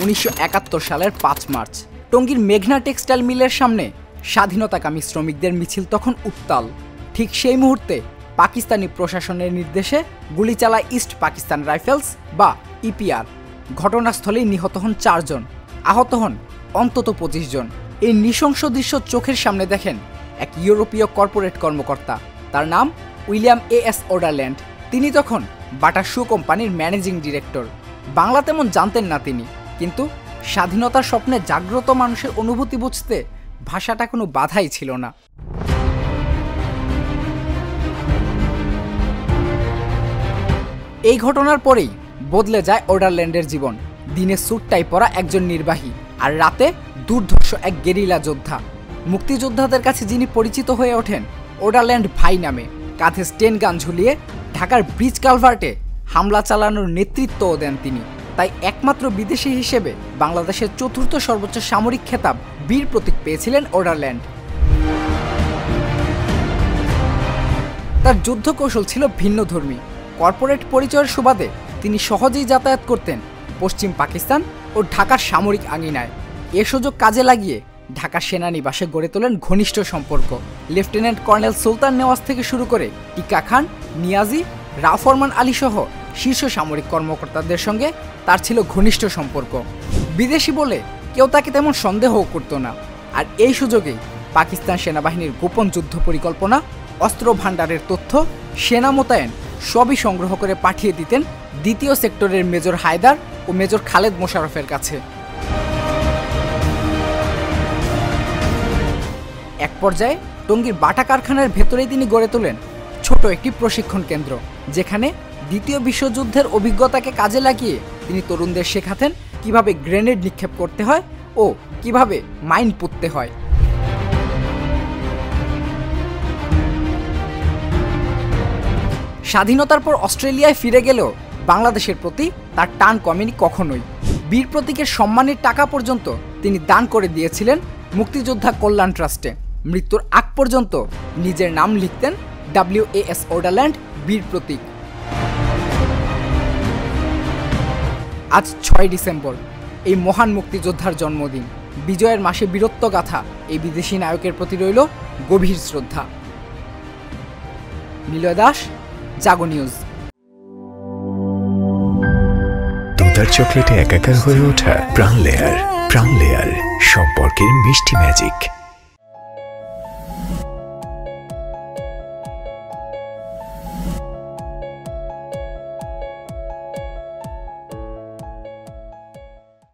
1971 সালের 5 মার্চ টঙ্গীর মেঘনা টেক্সটাইল মিলের সামনে স্বাধীনতাকামী শ্রমিকদের মিছিল তখন উত্তাল। ঠিক সেই মুহূর্তে পাকিস্তানি প্রশাসনের নির্দেশে গুলি চালায় ইস্ট পাকিস্তান রাইফেলস বা ইপিআর। ঘটনাস্থলেই নিহত হন 4 জন, আহত হন অন্তত 25 জন। এই নৃশংস দৃশ্য চোখের সামনে দেখেন এক ইউরোপীয় কর্পোরেট কর্মকর্তা, তার নাম উইলিয়াম এস ওডারল্যান্ড। তিনি তখন বাটা শু কোম্পানির ম্যানেজিং ডিরেক্টর। বাংলা তেমন জানতেন না তিনি, কিন্তু স্বাধীনতার স্বপ্নে জাগ্রত মানুষের অনুভূতি বুঝতে ভাষাটা কোনো বাধাই ছিল না। এই ঘটনার পরেই বদলে যায় ওডারল্যান্ডের জীবন। দিনে স্যুট টাই পরা একজন নির্বাহী, আর রাতে দুর্ধর্ষ এক গেরিলা যোদ্ধা। মুক্তিযোদ্ধাদের কাছে যিনি পরিচিত হয়ে ওঠেন ওডারল্যান্ড ভাই নামে। কাঁধে স্টেন গান ঝুলিয়ে ঢাকার ব্রিজ কালভার্টে হামলা চালানোর নেতৃত্বও দেন তিনি। তাই একমাত্র বিদেশি হিসেবে বাংলাদেশের 4র্থ সর্বোচ্চ সামরিক খেতাব বীর প্রতীক পেয়েছিলেন ওডারল্যান্ড। তার যুদ্ধ কৌশল ছিল ভিন্নধর্মী। কর্পোরেট পরিচয়ের সুবাদে তিনি সহজেই যাতায়াত করতেন পশ্চিম পাকিস্তান ও ঢাকার সামরিক আঙিনায়। এ সুযোগ কাজে লাগিয়ে ঢাকা সেনানিবাসে গড়ে তোলেন ঘনিষ্ঠ সম্পর্ক। লেফটেন্যান্ট কর্নেল সুলতান নেওয়াজ থেকে শুরু করে টিক্কা খান, নিয়াজি, রাফরমান আলী সহ শীর্ষ সামরিক কর্মকর্তাদের সঙ্গে তার ছিল ঘনিষ্ঠ সম্পর্ক। বিদেশি বলে কেউ তাকে তেমন সন্দেহও করত না। আর এই সুযোগেই পাকিস্তান সেনাবাহিনীর গোপন যুদ্ধ পরিকল্পনা, অস্ত্র ভাণ্ডারের তথ্য, সেনা মোতায়েন সবই সংগ্রহ করে পাঠিয়ে দিতেন 2য় সেক্টরের মেজর হায়দার ও মেজর খালেদ মোশাররফের কাছে। এক পর্যায়ে টঙ্গীর বাটা কারখানার ভেতরেই তিনি গড়ে তোলেন ছোট একটি প্রশিক্ষণ কেন্দ্র, যেখানে 2য় বিশ্বযুদ্ধের অভিজ্ঞতাকে কাজে লাগিয়ে তিনি তরুণদের শেখাতেন কিভাবে গ্রেনেড নিক্ষেপ করতে হয় ও কিভাবে মাইন পুঁততে হয়। স্বাধীনতার পর অস্ট্রেলিয়ায় ফিরে গেলেও বাংলাদেশের প্রতি তার টান কমেনি কখনোই। বীর প্রতীকের সম্মানের টাকা পর্যন্ত তিনি দান করে দিয়েছিলেন মুক্তিযোদ্ধা কল্যাণ ট্রাস্টে। মৃত্যুর আগ পর্যন্ত নিজের নাম লিখতেন WAS ওডারল্যান্ড বীর প্রতীক। আজ 6 ডিসেম্বর, এই মহান মুক্তিযোদ্ধার জন্মদিন। বিজয়ের মাসে বীরত্ব গাথা এই বিদেশি নায়কের প্রতি রইল গভীর শ্রদ্ধা। নিলয় দাস, জাগো নিউজ। দুধার চকলেটে একাকার হয়ে ওঠা প্রাণ লেয়ার সম্পর্কের মিষ্টি ম্যাজিক।